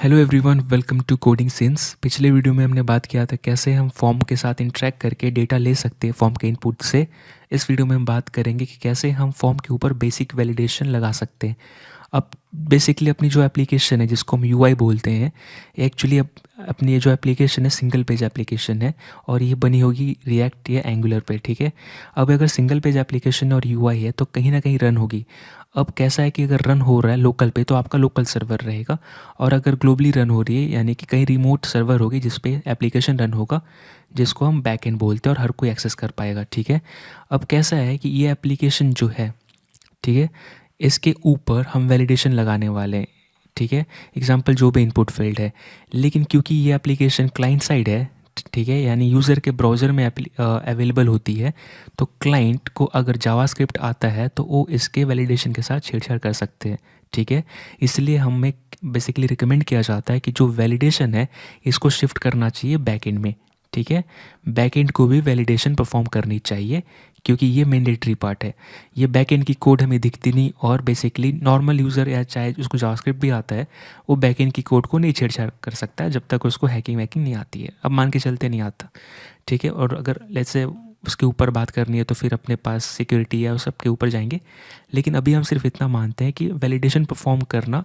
Hello everyone, welcome to coding sense. पिछले video में हमने बात किया था कैसे हम फॉर्म के साथ इंटरेक्ट करके डेटा ले सकते हैं फॉर्म के इनपुट से। इस वीडियो में हम बात करेंगे कि कैसे हम फॉर्म के ऊपर बेसिक वैलिडेशन लगा सकते हैं। अब बेसिकली अपनी जो एप्लीकेशन है जिसको हम यूआई बोलते हैं, एक्चुअली अब अपनी ये जो एप्लीकेशन है सिंगल पेज एप्लीकेशन है और ये बनी होगी रिएक्ट या एंगुलर पे। ठीक है, अब अगर सिंगल पेज एप्लीकेशन और यूआई है तो कहीं ना कहीं रन होगी। अब कैसा है कि अगर रन हो रहा है लोकल पे तो आपका लोकल सर्वर रहेगा, और अगर ग्लोबली रन हो रही है यानी कि कहीं रिमोट सर्वर होगी जिस पे एप्लीकेशन रन होगा, जिसको हम बैक एंड बोलते हैं और हर कोई एक्सेस कर पाएगा। ठीक है, अब कैसा है कि ये एप्लीकेशन जो है, ठीक है, इसके ऊपर हम वैलिडेशन लगाने वाले हैं। ठीक है, एग्जांपल जो भी इनपुट फील्ड है, लेकिन क्योंकि ये एप्लीकेशन क्लाइंट साइड है, ठीक है, यानी यूज़र के ब्राउज़र में अवेलेबल होती है, तो क्लाइंट को अगर जावास्क्रिप्ट आता है तो वो इसके वैलिडेशन के साथ छेड़छाड़ कर सकते हैं। ठीक है, इसलिए हमें बेसिकली रिकमेंड किया जाता है कि जो वैलिडेशन है इसको शिफ्ट करना चाहिए बैकएंड में। ठीक है, बैकएंड को भी वैलिडेशन परफॉर्म करनी चाहिए क्योंकि ये मैंडेटरी पार्ट है। ये बैकएंड की कोड हमें दिखती नहीं, और बेसिकली नॉर्मल यूज़र या चाहे उसको जावास्क्रिप्ट भी आता है, वो बैकएंड की कोड को नहीं छेड़छाड़ कर सकता है जब तक उसको हैकिंग वैकिंग नहीं आती है। अब मान के चलते नहीं आता, ठीक है, और अगर लेट्स से उसके ऊपर बात करनी है तो फिर अपने पास सिक्योरिटी या उस सब के ऊपर जाएंगे। लेकिन अभी हम सिर्फ इतना मानते हैं कि वैलिडेशन परफॉर्म करना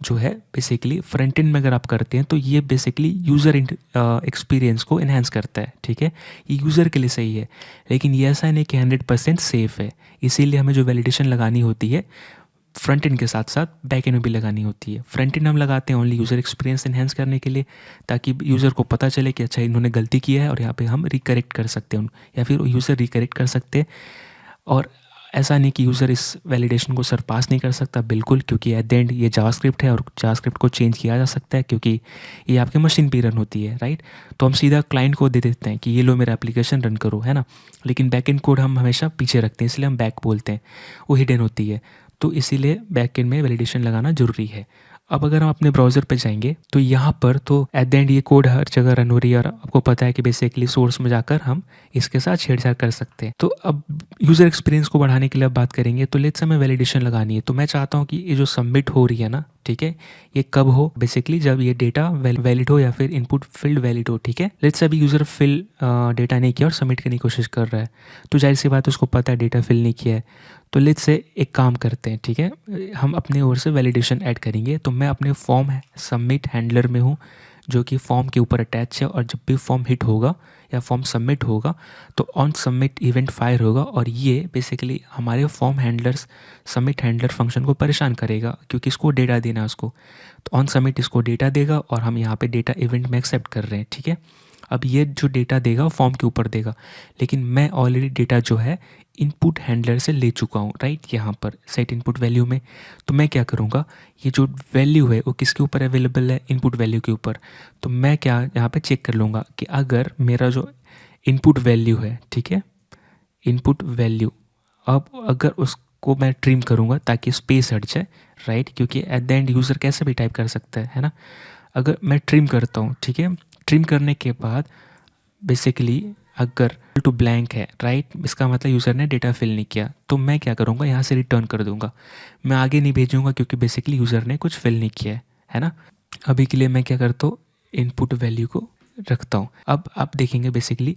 जो है बेसिकली फ्रंट एंड में अगर आप करते हैं तो ये बेसिकली यूज़र एक्सपीरियंस को इन्हांस करता है। ठीक है, ये यूज़र के लिए सही है, लेकिन ये ऐसा नहीं कि 100% सेफ़ है। इसीलिए हमें जो वैलिडेशन लगानी होती है फ्रंट एंड के साथ साथ बैक एंड में भी लगानी होती है। फ्रंट एंड हम लगाते हैं ओनली यूज़र एक्सपीरियंस इन्हेंस करने के लिए, ताकि यूज़र को पता चले कि अच्छा इन्होंने गलती किया है और यहाँ पे हम रिकरेक्ट कर सकते हैं या फिर यूज़र रिकरेक्ट कर सकते हैं। और ऐसा नहीं कि यूज़र इस वैलिडेशन को सरपास नहीं कर सकता, बिल्कुल, क्योंकि एट द एंड ये जावास्क्रिप्ट है और जावास्क्रिप्ट को चेंज किया जा सकता है क्योंकि ये आपके मशीन पे रन होती है, राइट। तो हम सीधा क्लाइंट को दे देते हैं कि ये लो मेरा एप्लीकेशन रन करो, है ना। लेकिन बैक एंड कोड हम हमेशा पीछे रखते हैं, इसलिए हम बैक बोलते हैं, वो हिडन होती है। तो इसीलिए बैक एंड में वैलिडेशन लगाना ज़रूरी है। अब अगर हम अपने ब्राउज़र पे जाएंगे तो यहाँ पर तो एट द एंड ये कोड हर जगह रन हो रही है और आपको पता है कि बेसिकली सोर्स में जाकर हम इसके साथ छेड़छाड़ कर सकते हैं। तो अब यूज़र एक्सपीरियंस को बढ़ाने के लिए अब बात करेंगे, तो लेट्स से हमें वैलिडेशन लगानी है। तो मैं चाहता हूँ कि ये जो सबमिट हो रही है ना, ठीक है, ये कब हो, बेसिकली जब ये डेटा वैलिड हो या फिर इनपुट फील्ड वैलिड हो। ठीक है, लेट्स से अभी यूज़र फिल डेटा नहीं किया और सबमिट करने की कोशिश कर रहा है, तो जाहिर सी बात उसको पता है डेटा फिल नहीं किया है। तो लेट्स से एक काम करते हैं, ठीक है, हम अपने ओर से वैलिडेशन ऐड करेंगे। तो मैं अपने फॉर्म सबमिट हैंडलर में हूँ जो कि फॉर्म के ऊपर अटैच है, और जब भी फॉर्म हिट होगा या फॉर्म सबमिट होगा तो ऑन सबमिट इवेंट फायर होगा, और ये बेसिकली हमारे form handlers submit handler function को परेशान करेगा क्योंकि इसको डेटा देना है उसको। तो ऑन सबमिट इसको डेटा देगा और हम यहाँ पे डेटा इवेंट में एक्सेप्ट कर रहे हैं। ठीक है, अब ये जो डेटा देगा फॉर्म के ऊपर देगा, लेकिन मैं ऑलरेडी डेटा जो है इनपुट हैंडलर से ले चुका हूँ, राइट, यहाँ पर सेट इनपुट वैल्यू में। तो मैं क्या करूँगा, ये जो वैल्यू है वो किसके ऊपर अवेलेबल है, इनपुट वैल्यू के ऊपर। तो मैं क्या यहाँ पे चेक कर लूँगा कि अगर मेरा जो इनपुट वैल्यू है, ठीक है, इनपुट वैल्यू, अब अगर उसको मैं ट्रिम करूँगा ताकि स्पेस हट जाए, राइट, क्योंकि एट द एंड यूज़र कैसे भी टाइप कर सकता है ना। अगर मैं ट्रिम करता हूँ, ठीक है, ट्रिम करने के बाद बेसिकली अगर टू ब्लैंक है, राइट, इसका मतलब यूज़र ने डेटा फिल नहीं किया, तो मैं क्या करूँगा, यहाँ से रिटर्न कर दूँगा। मैं आगे नहीं भेजूँगा क्योंकि बेसिकली यूज़र ने कुछ फिल नहीं किया है ना। अभी के लिए मैं क्या करता हूँ, इनपुट वैल्यू को रखता हूँ। अब आप देखेंगे बेसिकली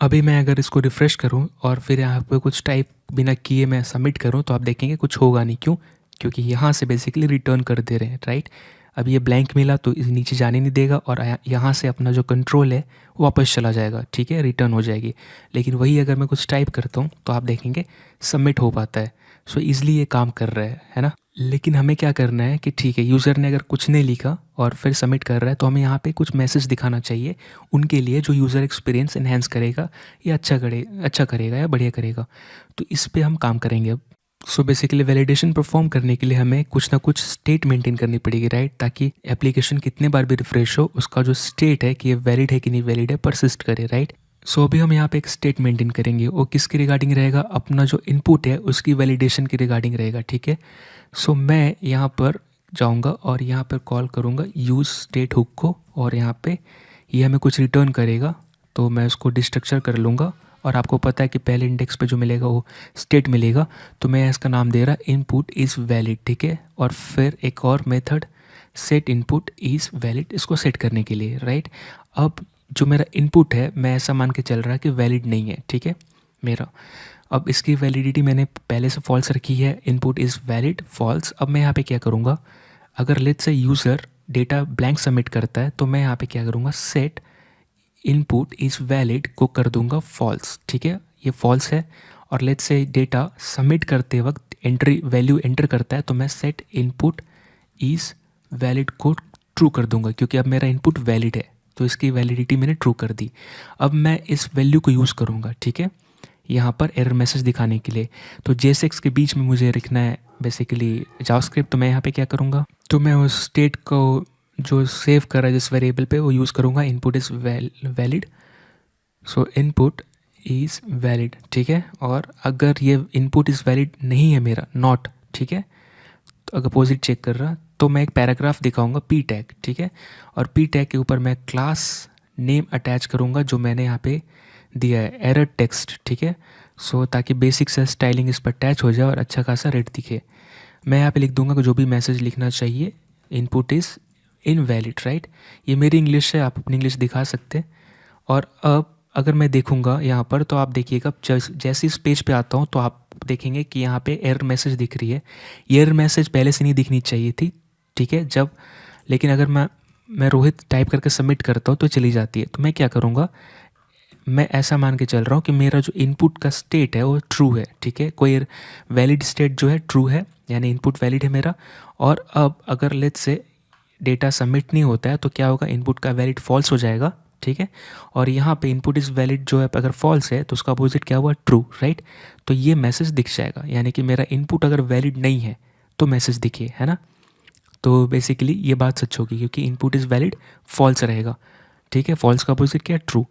अभी मैं अगर इसको रिफ़्रेश करूँ और फिर यहाँ पे कुछ टाइप बिना किए मैं सबमिट करूँ तो आप देखेंगे कुछ होगा नहीं। क्यों? क्योंकि यहाँ से बेसिकली रिटर्न कर दे रहे हैं, राइट। अब ये ब्लैंक मिला तो इस नीचे जाने नहीं देगा, और यहाँ से अपना जो कंट्रोल है वो वापस चला जाएगा, ठीक है, रिटर्न हो जाएगी। लेकिन वही अगर मैं कुछ टाइप करता हूँ तो आप देखेंगे सबमिट हो पाता है। सो ईज़िली ये काम कर रहा है ना। लेकिन हमें क्या करना है कि ठीक है, यूज़र ने अगर कुछ नहीं लिखा और फिर सबमिट कर रहा है तो हमें यहाँ पे कुछ मैसेज दिखाना चाहिए उनके लिए, जो यूज़र एक्सपीरियंस इन्हेंस करेगा या अच्छा करेगा या बढ़िया करेगा। तो इस पे हम काम करेंगे अब। सो बेसिकली वैलिडेशन परफॉर्म करने के लिए हमें कुछ ना कुछ स्टेट मेंटेन करनी पड़ेगी, राइट, ताकि एप्लीकेशन कितने बार भी रिफ्रेश हो उसका जो स्टेट है कि ये वैलिड है कि नहीं वैलिड है परसिस्ट करे, राइट। सो अभी हम यहाँ पे एक स्टेट मेंटेन करेंगे, वो किसके रिगार्डिंग रहेगा, अपना जो इनपुट है उसकी वैलिडेशन के रिगार्डिंग रहेगा, ठीक है। सो मैं यहाँ पर जाऊँगा और यहाँ पर कॉल करूँगा यूज़ स्टेट हुक को, और यहाँ पे ये हमें कुछ रिटर्न करेगा, तो मैं उसको डिस्ट्रक्चर कर लूँगा। और आपको पता है कि पहले इंडेक्स पे जो मिलेगा वो स्टेट मिलेगा, तो मैं इसका नाम दे रहा इनपुट इज़ वैलिड, ठीक है। और फिर एक और method set input is valid, इसको सेट करने के लिए, राइट। अब जो मेरा इनपुट है मैं ऐसा मान के चल रहा कि वैलिड नहीं है, ठीक है मेरा। अब इसकी वैलिडिटी मैंने पहले से फॉल्स रखी है, इनपुट इज़ वैलिड फॉल्स। अब मैं यहाँ पे क्या करूँगा, अगर let's say user data blank submit करता है तो मैं यहाँ पे क्या करूँगा, सेट इनपुट इज़ वैलिड को कर दूंगा फॉल्स, ठीक है, ये फॉल्स है। और लेट्स से डेटा सबमिट करते वक्त एंट्री वैल्यू एंटर करता है तो मैं सेट इनपुट इज़ वैलिड को ट्रू कर दूंगा, क्योंकि अब मेरा इनपुट वैलिड है तो इसकी वैलिडिटी मैंने ट्रू कर दी। अब मैं इस वैल्यू को यूज़ करूँगा, ठीक है, यहाँ पर एरर मैसेज दिखाने के लिए। तो JSX के बीच में मुझे लिखना है बेसिकली जावास्क्रिप्ट, तो मैं यहाँ पे क्या करूँगा, तो मैं उस स्टेट को जो सेव कर रहा है जिस वेरिएबल पे वो यूज़ करूँगा, input is valid. So input is valid, ठीक है। और अगर ये इनपुट इज़ वैलिड नहीं है मेरा, नॉट, ठीक है, तो अगर अपोजिट चेक कर रहा तो मैं एक पैराग्राफ दिखाऊंगा पी टैग, ठीक है। और पी टैग के ऊपर मैं क्लास नेम अटैच करूँगा जो मैंने यहाँ पे दिया है, एरर टेक्स्ट, ठीक है। सो ताकि बेसिक से स्टाइलिंग इस पर अटैच हो जाए और अच्छा खासा रेट दिखे। मैं यहाँ पे लिख दूंगा कि जो भी मैसेज लिखना चाहिए, इनपुट इज़ इनवैलिड, राइट। ये मेरी इंग्लिश है, आप अपनी इंग्लिश दिखा सकते हैं। और अब अगर मैं देखूंगा यहाँ पर तो आप देखिएगा जैसे इस पेज पे आता हूँ तो आप देखेंगे कि यहाँ पे एरर मैसेज दिख रही है। ये एरर मैसेज पहले से नहीं दिखनी चाहिए थी, ठीक है, जब, लेकिन अगर मैं रोहित टाइप करके सबमिट करता हूँ तो चली जाती है। तो मैं क्या करूँगा, मैं ऐसा मान के चल रहा हूँ कि मेरा जो इनपुट का स्टेट है वो ट्रू है, ठीक है, कोई वैलिड स्टेट जो है ट्रू है, यानी इनपुट वैलिड है मेरा। और अब अगर लेट्स से डेटा सबमिट नहीं होता है तो क्या होगा, इनपुट का वैलिड फॉल्स हो जाएगा, ठीक है। और यहाँ पे इनपुट इज़ वैलिड जो है अगर फॉल्स है तो उसका अपोजिट क्या हुआ, ट्रू, राइट। तो ये मैसेज दिख जाएगा, यानी कि मेरा इनपुट अगर वैलिड नहीं है तो मैसेज दिखे, है ना। तो बेसिकली ये बात सच होगी क्योंकि इनपुट इज़ वैलिड फॉल्स रहेगा, ठीक है, फॉल्स का अपोजिट क्या है, ट्रू।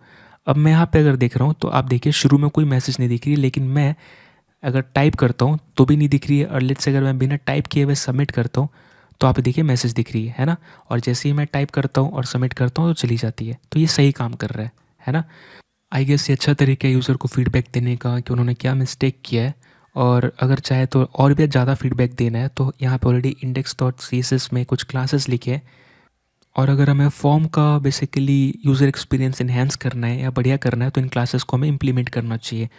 अब मैं यहाँ पे अगर देख रहा हूँ तो आप देखिए शुरू में कोई मैसेज नहीं दिख रही है, लेकिन मैं अगर टाइप करता हूँ तो भी नहीं दिख रही है। और लेट्स से अगर मैं बिना टाइप किए हुए सबमिट करता हूँ तो आप देखिए मैसेज दिख रही है ना। और जैसे ही मैं टाइप करता हूँ और सबमिट करता हूँ तो चली जाती है। तो ये सही काम कर रहा है ना। आई गेस ये अच्छा तरीका है यूज़र को फीडबैक देने का कि उन्होंने क्या मिस्टेक किया है। और अगर चाहे तो और भी ज़्यादा फीडबैक देना है तो यहाँ पे ऑलरेडी index.css में कुछ क्लासेस लिखे हैं। और अगर हमें फॉर्म का बेसिकली यूज़र एक्सपीरियंस इन्हेंस करना है या बढ़िया करना है तो इन क्लासेस को हमें इम्प्लीमेंट करना चाहिए।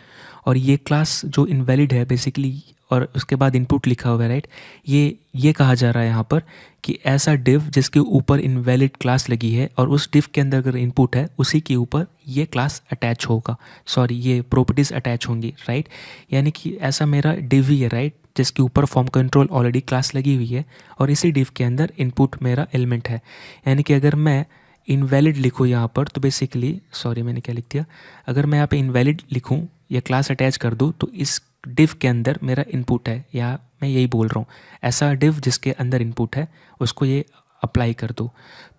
और ये क्लास जो इनवैलिड है बेसिकली, और उसके बाद इनपुट लिखा हुआ है, राइट, ये कहा जा रहा है यहाँ पर कि ऐसा डिव जिसके ऊपर इनवैलिड क्लास लगी है और उस डिव के अंदर अगर इनपुट है उसी के ऊपर ये क्लास अटैच होगा, सॉरी ये प्रॉपर्टीज़ अटैच होंगी, राइट। यानी कि ऐसा मेरा डिव ही है, राइट, जिसके ऊपर फॉर्म कंट्रोल ऑलरेडी क्लास लगी हुई है और इसी डिव के अंदर इनपुट मेरा एलिमेंट है। यानी कि अगर मैं इनवैलिड लिखूँ यहाँ पर तो बेसिकली, सॉरी मैंने क्या लिख दिया, अगर मैं यहाँ पे इनवैलिड लिखूँ या क्लास अटैच कर दूँ तो इस डिव के अंदर मेरा इनपुट है, या मैं यही बोल रहा हूँ ऐसा डिव जिसके अंदर इनपुट है उसको ये अप्लाई कर दो।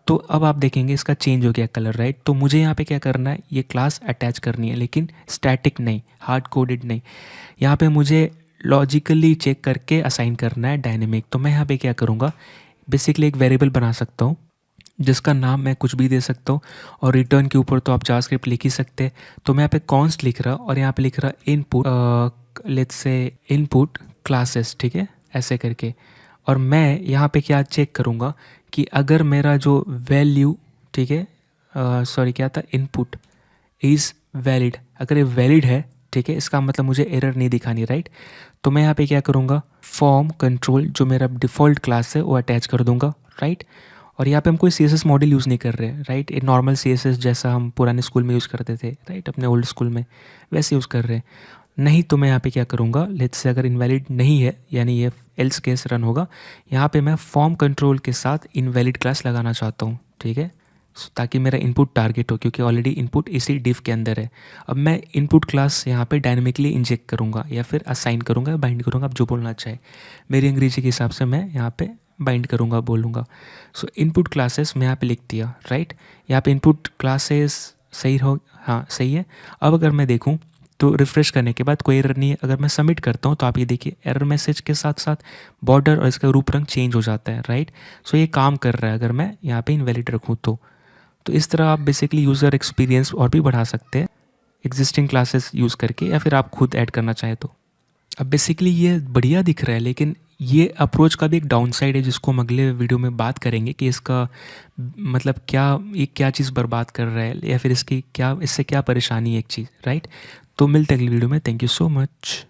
तो अब आप देखेंगे इसका चेंज हो गया कलर, राइट। तो मुझे यहाँ पे क्या करना है, ये क्लास अटैच करनी है, लेकिन स्टैटिक नहीं, हार्ड कोडेड नहीं। यहाँ पे मुझे लॉजिकली चेक करके असाइन करना है डायनेमिक। तो मैं यहाँ पे क्या करूँगा, बेसिकली एक वेरिएबल बना सकता हूँ जिसका नाम मैं कुछ भी दे सकता हूँ और रिटर्न के ऊपर तो आप जावास्क्रिप्ट लिख ही सकते हैं। तो मैं यहाँ पे कॉन्स्ट लिख रहा और यहाँ पे लिख रहा input, let's say input classes, ठीक है, ऐसे करके। और मैं यहाँ पे क्या चेक करूँगा कि अगर मेरा जो वैल्यू, ठीक है, सॉरी क्या था, इनपुट इज़ वैलिड, अगर ये वैलिड है, ठीक है, इसका मतलब मुझे एरर नहीं दिखानी, राइट। तो मैं यहाँ पे क्या करूँगा, फॉर्म कंट्रोल जो मेरा डिफ़ॉल्ट क्लास है वो अटैच कर दूँगा, राइट। और यहाँ पे हम कोई CSS मॉडल यूज़ नहीं कर रहे हैं, राइट, एक नॉर्मल CSS जैसा हम पुराने स्कूल में यूज़ करते थे, राइट, अपने ओल्ड स्कूल में वैसे यूज़ कर रहे हैं। नहीं तो मैं यहाँ पे क्या करूँगा, लेट्स से अगर इनवैलिड नहीं है यानी ये एल्स केस रन होगा, यहाँ पे मैं फॉर्म कंट्रोल के साथ इनवैलिड क्लास लगाना चाहता हूँ, ठीक है, ताकि मेरा इनपुट टारगेट हो, क्योंकि ऑलरेडी इनपुट इसी डिव के अंदर है। अब मैं इनपुट क्लास यहाँ पे डायनेमिकली इंजेक्ट करूँगा या फिर असाइन करूँगा, बाइंड करूँगा, आप जो बोलना चाहे। मेरी अंग्रेजी के हिसाब से मैं यहाँ पे बाइंड करूँगा, बोलूँगा। सो इनपुट क्लासेस मैं यहाँ पे लिख दिया, राइट। यहाँ पे इनपुट क्लासेस सही हो, हाँ सही है। अब अगर मैं देखूँ तो रिफ़्रेश करने के बाद कोई एरर नहीं है। अगर मैं सबमिट करता हूँ तो आप ये देखिए एरर मैसेज के साथ साथ बॉर्डर और इसका रूप रंग चेंज हो जाता है, राइट। सो ये काम कर रहा है अगर मैं यहाँ पे इनवैलिड रखूँ तो इस तरह आप बेसिकली यूज़र एक्सपीरियंस और भी बढ़ा सकते हैं एग्जिस्टिंग क्लासेस यूज़ करके, या फिर आप खुद ऐड करना चाहें तो। अब बेसिकली ये बढ़िया दिख रहा है, लेकिन ये अप्रोच का भी एक डाउन साइड है जिसको हम अगले वीडियो में बात करेंगे कि इसका मतलब क्या, ये क्या चीज़ बर्बाद कर रहा है या फिर इसकी क्या, इससे क्या परेशानी है एक चीज़, राइट। तो मिलते हैं अगली वीडियो में। Thank you so much.